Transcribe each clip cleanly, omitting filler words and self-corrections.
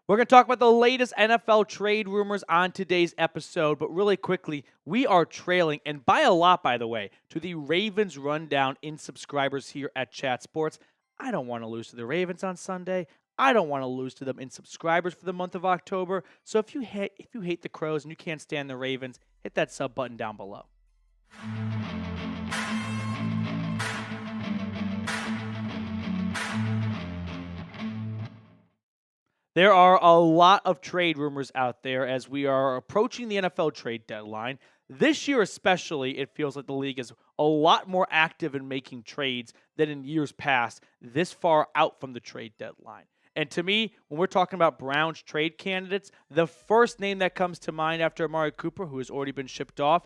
We're going to talk about the latest NFL trade rumors on today's episode, but really quickly, we are trailing, and by a lot, by the way, to the Ravens rundown in subscribers here at Chat Sports. I don't want to lose to the Ravens on Sunday. I don't want to lose to them in subscribers for the month of October. So if you hate the Crows and you can't stand the Ravens, hit that sub button down below. There are a lot of trade rumors out there as we are approaching the NFL trade deadline. This year especially, it feels like the league is a lot more active in making trades than in years past, this far out from the trade deadline. And to me, when we're talking about Browns trade candidates, the first name that comes to mind after Amari Cooper, who has already been shipped off,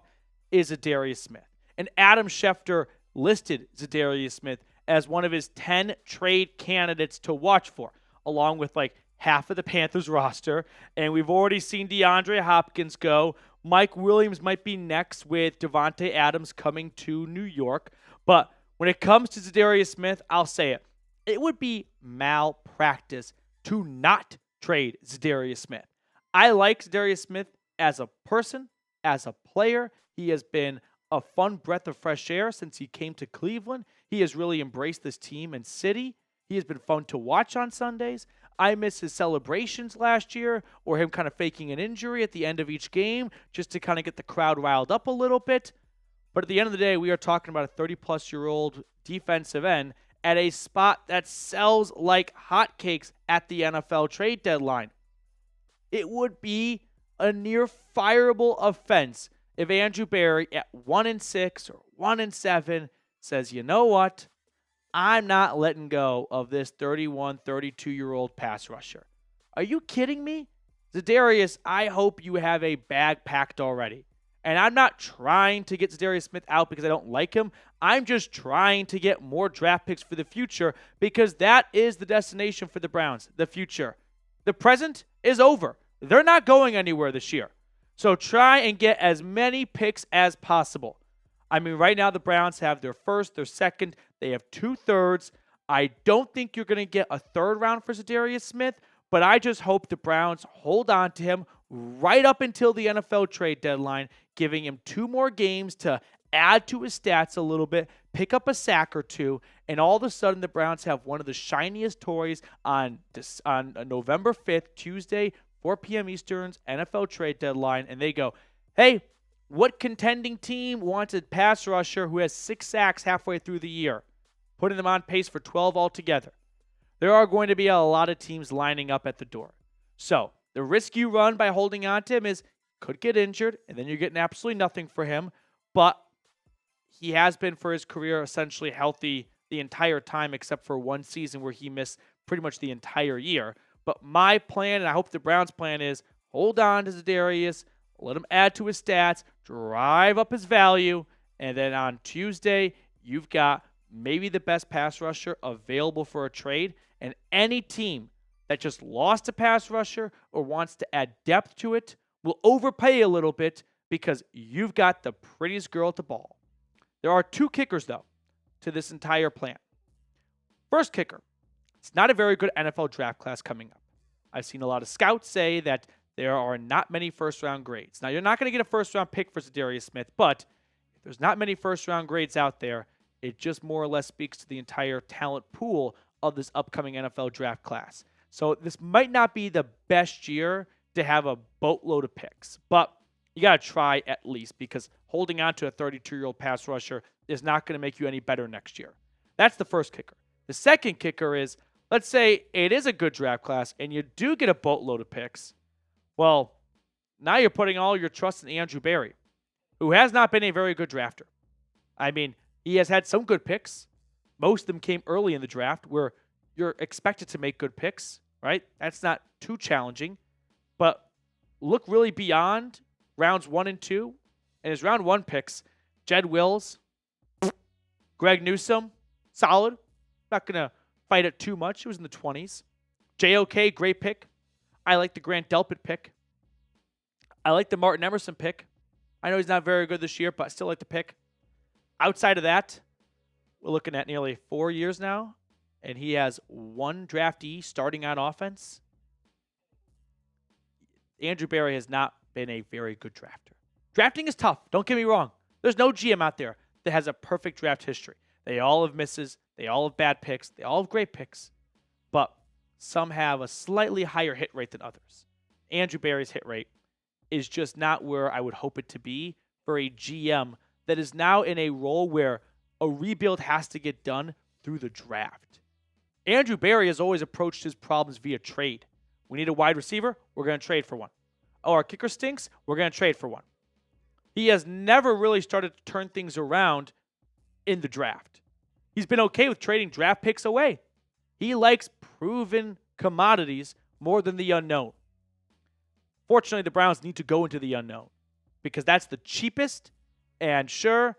is Za'Darius Smith. And Adam Schefter listed Za'Darius Smith as one of his 10 trade candidates to watch for, along with half of the Panthers roster, and we've already seen DeAndre Hopkins go. Mike Williams might be next with Devontae Adams coming to New York. But when it comes to Za'Darius Smith, I'll say it. It would be malpractice to not trade Za'Darius Smith. I like Za'Darius Smith as a person, as a player. He has been a fun breath of fresh air since he came to Cleveland. He has really embraced this team and city. He has been fun to watch on Sundays. I miss his celebrations last year or him kind of faking an injury at the end of each game just to kind of get the crowd riled up a little bit. But at the end of the day, we are talking about a 30-plus-year-old defensive end at a spot that sells like hotcakes at the NFL trade deadline. It would be a near fireable offense if Andrew Berry at 1-6 or 1-7 says, you know what? I'm not letting go of this 31, 32-year-old pass rusher. Are you kidding me? Za'Darius, I hope you have a bag packed already. And I'm not trying to get Za'Darius Smith out because I don't like him. I'm just trying to get more draft picks for the future because that is the destination for the Browns, the future. The present is over. They're not going anywhere this year. So try and get as many picks as possible. I mean, right now the Browns have their first, their second. They have 2/3. I don't think you're going to get a third round for Za'Darius Smith, but I just hope the Browns hold on to him right up until the NFL trade deadline, giving him 2 more games to add to his stats a little bit, pick up a sack or 2, and all of a sudden the Browns have one of the shiniest toys on November 5th, Tuesday, 4 p.m. Eastern's NFL trade deadline, and they go, hey, what contending team wants a pass rusher who has 6 sacks halfway through the year, putting them on pace for 12 altogether? There are going to be a lot of teams lining up at the door. So the risk you run by holding on to him is could get injured, and then you're getting absolutely nothing for him. But he has been for his career essentially healthy the entire time except for one season where he missed pretty much the entire year. But my plan, and I hope the Browns' plan, is hold on to Za'Darius, let him add to his stats, drive up his value, and then on Tuesday, you've got maybe the best pass rusher available for a trade. And any team that just lost a pass rusher or wants to add depth to it will overpay a little bit because you've got the prettiest girl at the ball. There are 2 kickers, though, to this entire plan. First kicker, it's not a very good NFL draft class coming up. I've seen a lot of scouts say that there are not many first-round grades. Now, you're not going to get a first-round pick for Za'Darius Smith, but if there's not many first-round grades out there, it just more or less speaks to the entire talent pool of this upcoming NFL draft class. So this might not be the best year to have a boatload of picks, but you got to try at least because holding on to a 32-year-old pass rusher is not going to make you any better next year. That's the first kicker. The second kicker is, let's say it is a good draft class and you do get a boatload of picks. Well, now you're putting all your trust in Andrew Berry, who has not been a very good drafter. I mean, he has had some good picks. Most of them came early in the draft where you're expected to make good picks, right? That's not too challenging. But look really beyond rounds 1 and 2. And his round 1 picks, Jed Wills, Greg Newsome, solid. Not going to fight it too much. It was in the 20s. JOK, great pick. I like the Grant Delpit pick. I like the Martin Emerson pick. I know he's not very good this year, but I still like the pick. Outside of that, we're looking at nearly 4 years now, and he has 1 draftee starting on offense. Andrew Berry has not been a very good drafter. Drafting is tough. Don't get me wrong. There's no GM out there that has a perfect draft history. They all have misses. They all have bad picks. They all have great picks. But some have a slightly higher hit rate than others. Andrew Berry's hit rate is just not where I would hope it to be for a GM that is now in a role where a rebuild has to get done through the draft. Andrew Berry has always approached his problems via trade. We need a wide receiver, we're going to trade for one. Oh, our kicker stinks, we're going to trade for one. He has never really started to turn things around in the draft. He's been okay with trading draft picks away. He likes proven commodities more than the unknown. Fortunately, the Browns need to go into the unknown because that's the cheapest and sure,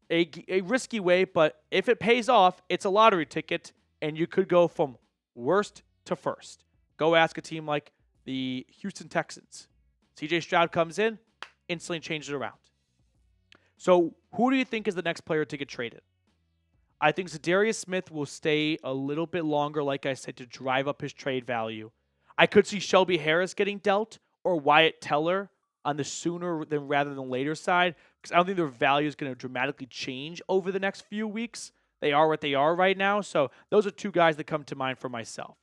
a risky way, but if it pays off, it's a lottery ticket and you could go from worst to first. Go ask a team like the Houston Texans. CJ Stroud comes in, instantly changes it around. So who do you think is the next player to get traded? I think Za'Darius Smith will stay a little bit longer, like I said, to drive up his trade value. I could see Shelby Harris getting dealt or Wyatt Teller on the sooner than rather than later side because I don't think their value is going to dramatically change over the next few weeks. They are what they are right now. So those are two guys that come to mind for myself.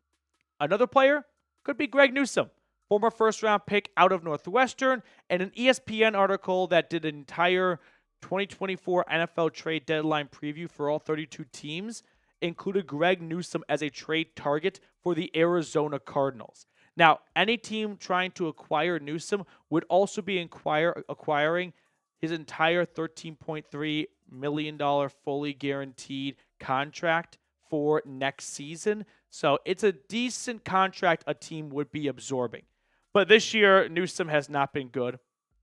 Another player could be Greg Newsome, former first-round pick out of Northwestern, and an ESPN article that did an entire 2024 NFL trade deadline preview for all 32 teams included Greg Newsome as a trade target for the Arizona Cardinals. Now, any team trying to acquire Newsome would also be acquiring his entire $13.3 million fully guaranteed contract for next season. So it's a decent contract a team would be absorbing. But this year, Newsome has not been good.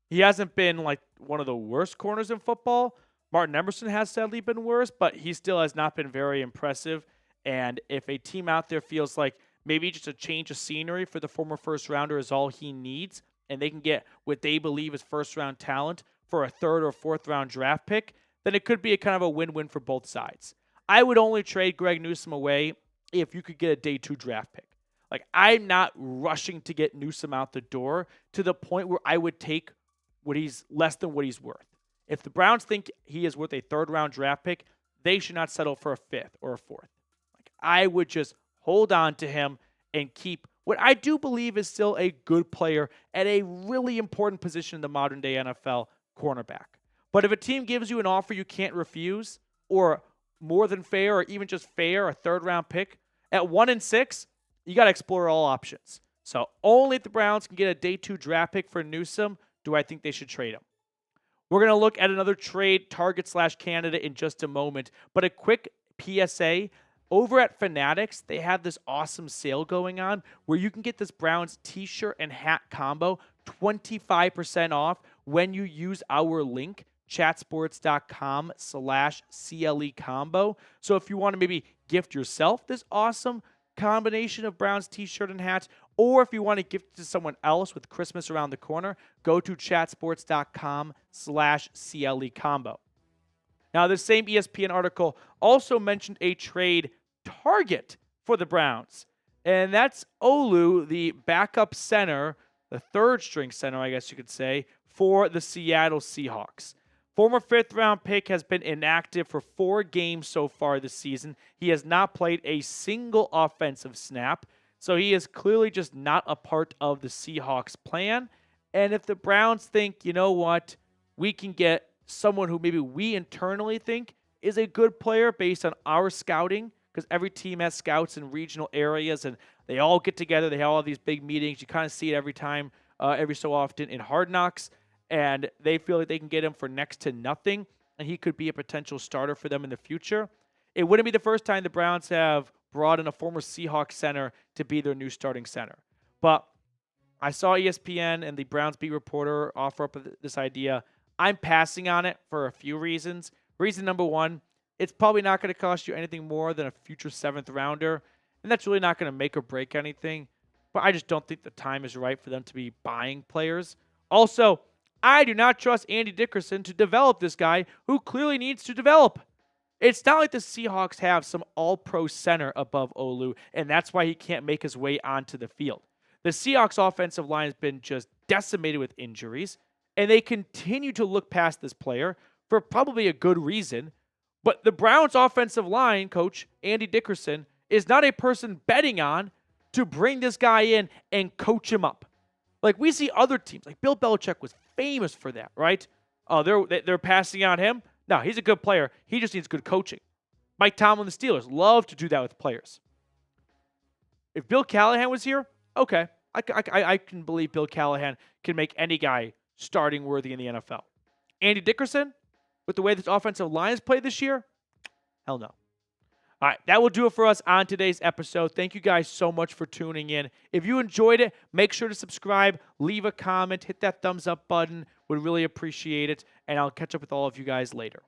He hasn't been like one of the worst corners in football. Martin Emerson has sadly been worse, but he still has not been very impressive. And if a team out there feels like maybe just a change of scenery for the former first rounder is all he needs, and they can get what they believe is first round talent for a third or fourth round draft pick, then it could be a kind of a win-win for both sides. I would only trade Greg Newsome away if you could get a day 2 draft pick. Like, I'm not rushing to get Newsome out the door to the point where I would take what he's less than what he's worth. If the Browns think he is worth a third round draft pick, they should not settle for a fifth or a fourth. Like, I would just hold on to him and keep what I do believe is still a good player at a really important position in the modern day NFL, cornerback. But if a team gives you an offer you can't refuse, or more than fair, or even just fair, a third round pick at 1-6, you got to explore all options. So only if the Browns can get a day 2 draft pick for Newsome do I think they should trade him. We're going to look at another trade target / candidate in just a moment, but a quick PSA. Over at Fanatics, they have this awesome sale going on where you can get this Browns t-shirt and hat combo 25% off when you use our link, chatsports.com/CLE combo. So if you want to maybe gift yourself this awesome combination of Browns t-shirt and hats, or if you want to gift it to someone else with Christmas around the corner, go to chatsports.com/CLE combo. Now, this same ESPN article also mentioned a trade target for the Browns, and that's Olu, the backup center, the third string center, I guess you could say, for the Seattle Seahawks. Former fifth-round pick has been inactive for 4 games so far this season. He has not played a single offensive snap, so he is clearly just not a part of the Seahawks plan. And if the Browns think, you know what, we can get someone who maybe we internally think is a good player based on our scouting, because every team has scouts in regional areas, and they all get together. They have all these big meetings. You kind of see it every time, every so often in Hard Knocks, and they feel like they can get him for next to nothing, and he could be a potential starter for them in the future. It wouldn't be the first time the Browns have brought in a former Seahawks center to be their new starting center. But I saw ESPN and the Browns beat reporter offer up this idea. I'm passing on it for a few reasons. Reason number one, it's probably not going to cost you anything more than a future 7th rounder, and that's really not going to make or break anything. But I just don't think the time is right for them to be buying players. Also, I do not trust Andy Dickerson to develop this guy who clearly needs to develop. It's not like the Seahawks have some all-pro center above Olu, and that's why he can't make his way onto the field. The Seahawks offensive line has been just decimated with injuries, and they continue to look past this player for probably a good reason. But the Browns offensive line coach, Andy Dickerson, is not a person betting on to bring this guy in and coach him up. Like we see other teams, like Bill Belichick was famous for that, right? Oh, they're passing on him. No, he's a good player. He just needs good coaching. Mike Tomlin, the Steelers, love to do that with players. If Bill Callahan was here, okay, I can believe Bill Callahan can make any guy starting worthy in the NFL. Andy Dickerson, with the way this offensive line has played this year, hell no. All right, that will do it for us on today's episode. Thank you guys so much for tuning in. If you enjoyed it, make sure to subscribe, leave a comment, hit that thumbs up button. Would really appreciate it, and I'll catch up with all of you guys later.